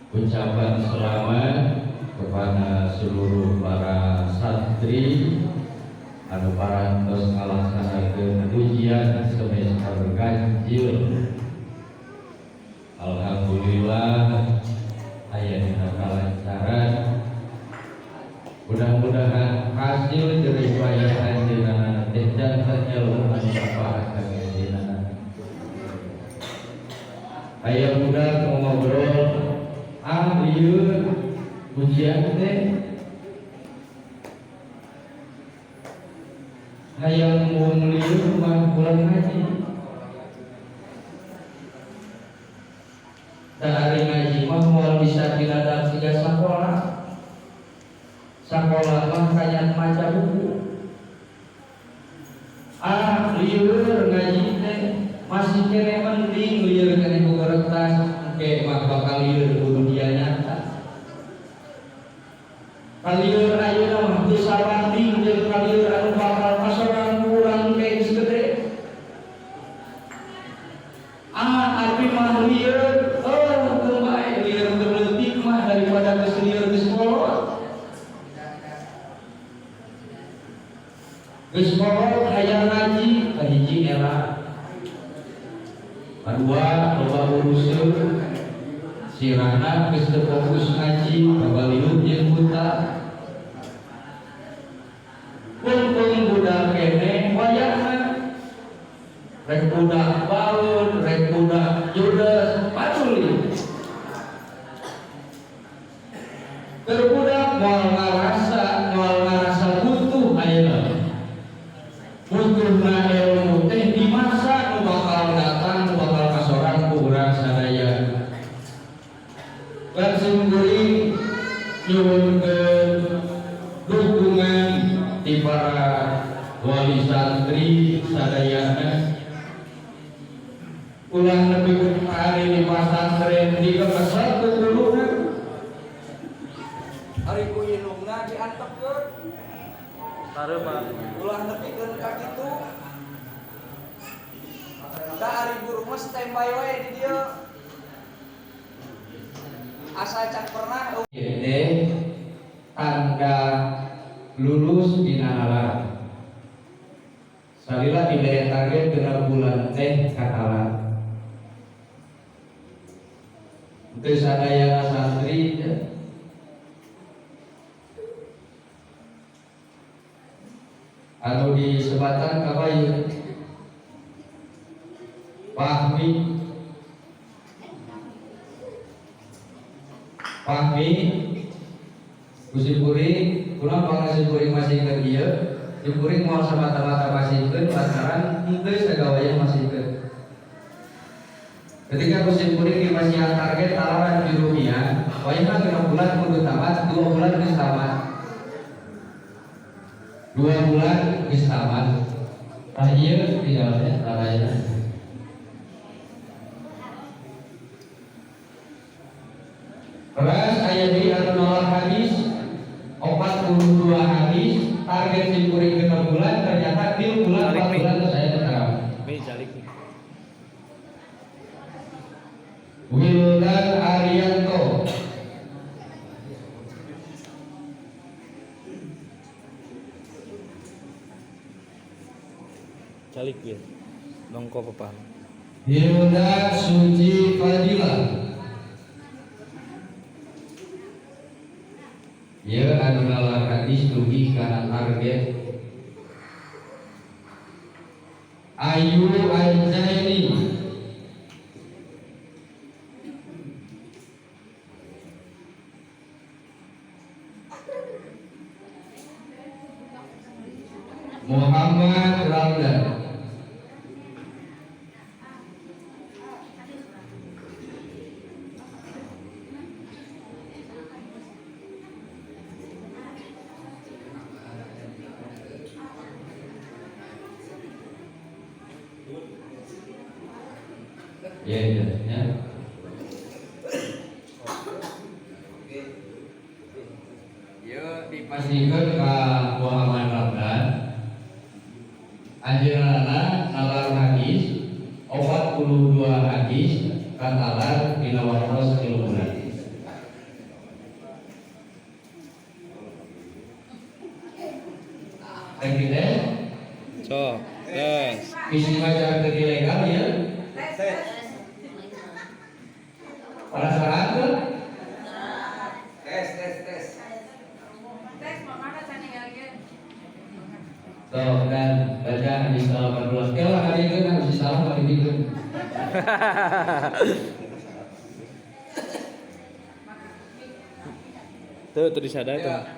Ucapan selamat kepada seluruh para santri anu parantos ngalaksanakeun ujian semester ganjil. Alhamdulillah aya dina kalancaran. Mudah-mudahan hasil dari payah jenengan teh janten ilmu anu manfaat kangge jenengan. Aya budak ngobrol ieu ujian teh hayang mun lieur mah bulan haji. Da ari ngaji mah moal bisa diladang siga sakola. Sakola mah kanya maca buku. Lieur ngaji teh masih kene penting lieur kene ku kertas ke mah bakal lieur kudu dia nyata. Kalieur ayeuna mah geus sabanding jeung kalieur anu bakal kasoran kurang ke geus gede. Abi mah lieur kumaha lieur leutik mah daripada geus lieur geus kolot. Geus kolot hayang ngaji kahiji era. Kedua loba urusan sirana geus teu fokus ngaji babaliut jeung buta. Pun budak kene wayahna rek budak baun, rek budak judes paduli. Keur budak moal ngarasa butuh ayeuna. Butuhna ilmu teh di masa nu bakal datang, nu bakal kasorang ku urang sadaya. Kasimkuring nyuwunkeun dukungan di para wali santri sadayana. Ulah nepi hari di pasantren di kelas 1 dulu. Hari kuyin Sarema. Ulah nepikeun ka kitu. Da ari guru mah standby wae di dieu. Asa can pernah Ini tanda lulus di nalar. Salila diberi target kena bulan teh katalan. Untuk sadaya santri ya. Anu di sebatan kabayu Pahmi Kusipuri kurang bangga Sipuri masih ke dia Sipuri mau semata-mata masih ke lantaran mungkin segawanya masih ke ketika Kusipuri masih target talaran di dunia wajibnya kena bulan kudu tamat 2 bulan bisa tamat 2 bulan bisa tamat terakhir di dalamnya tarayana Ras ayat di nolak hadis 42 hadis target Sipuri ke bulan ternyata di bulan 4 bulan saya terang. Wildan Arianto Calik ya. Nongko papan. Wildan Suci Fadila ya adalah hadis dugi karena target Ayu Anjaini Muhammad Ramdan ya. Yo dipastikan ke Muhammad Ramdan anjeunna nalar hadis 42 hadis katalar dina waktos 3 bulan. Tes. Sok, tes. Isi baca ke ilegal ya. Penasaran tuh? tes. So, dan baca hadis 18. Kalau hari itu kan hadis salah kali itu. Tuh disadar tuh.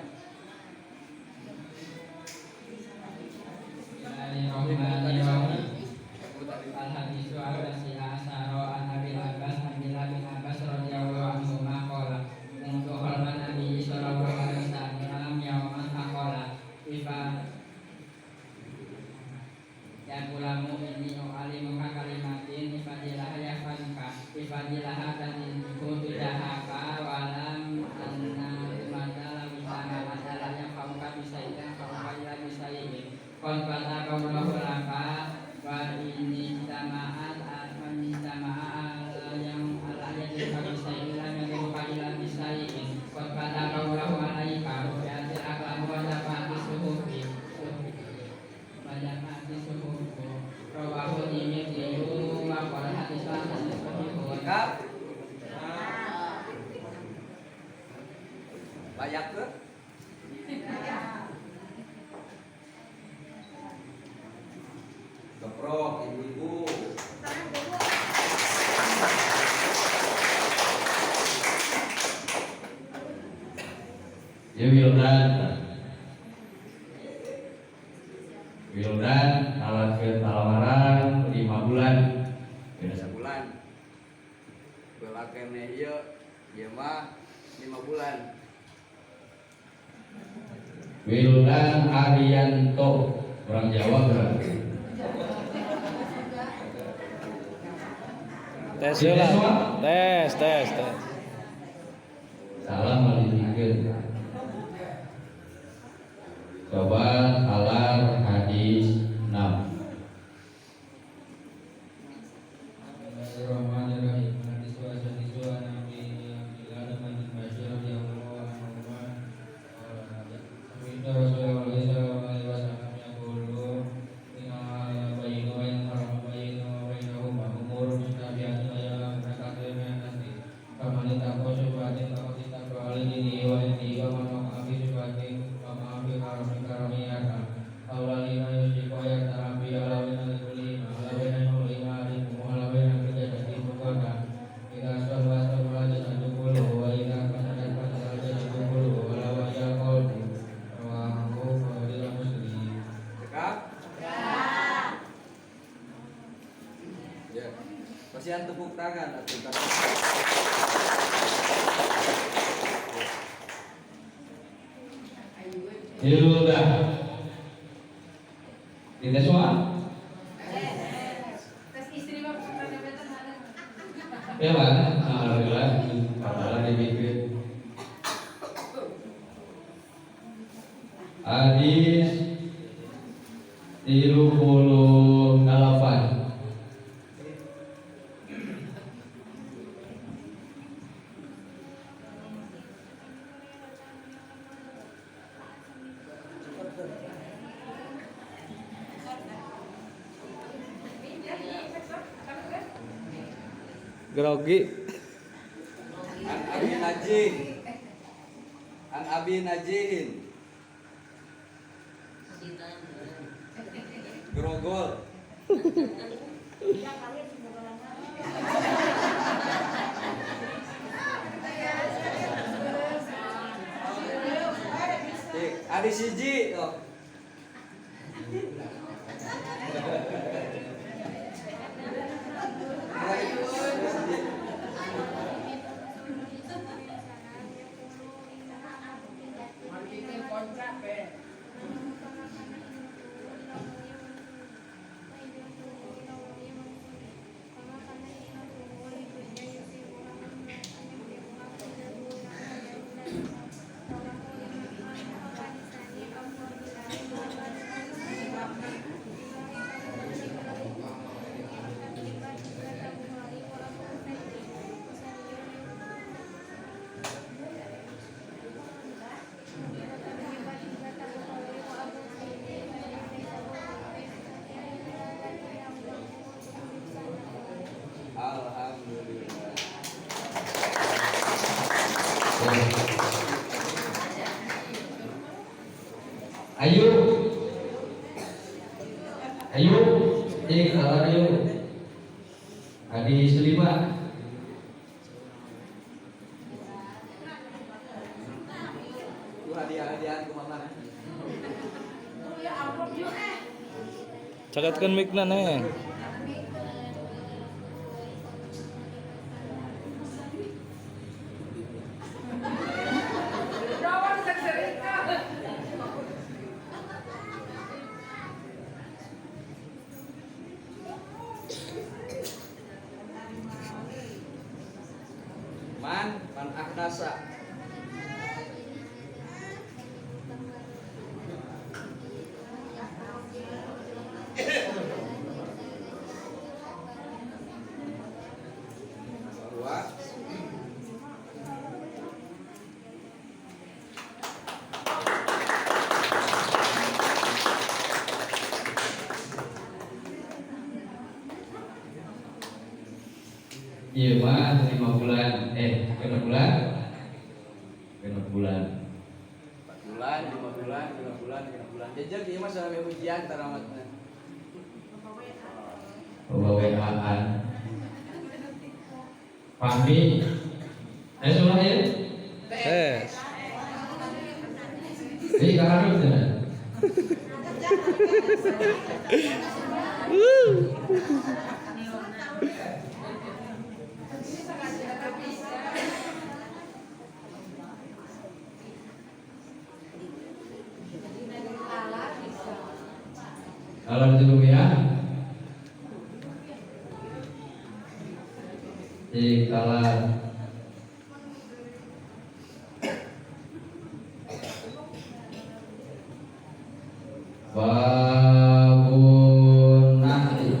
Banyak ke? Keprok ibu-ibu. Ya Wildan alat ke lamaran 5 bulan. Beda sebulan. Bela kene ieu mah 5 bulan. Wildan Arianto orang Jawa berarti. Tes lah. Tes. Salam malih. Coba sekalian tepuk tangan atuh. Hilda. Kita semua? Ya Pak, alhamdulillah, padahal dibikin. Hadis 38. Grogi. An Abi Najihin. Grogol. Adi siji oh. Alhamdulillah. Ayo, ayo, kalah ayo. Hadis 5. Itu hadiah-hadiahan ke mama. Cakatkan mic-na neng. Man Aknasa. Bahwa Iya mah 5 bulan. Berapa bulan? 5 bulan. 4 bulan, 5 bulan, 5 bulan, 5 bulan. Jajak ieu mah sampai ujian taramatna. Pembawaan. Fahmi. Ayo semua ya. Tes. Ini kakak dulu. Kalau dulu ya. Kalah. Babun nanti.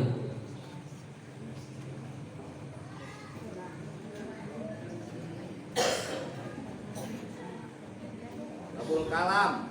Abul Kalam.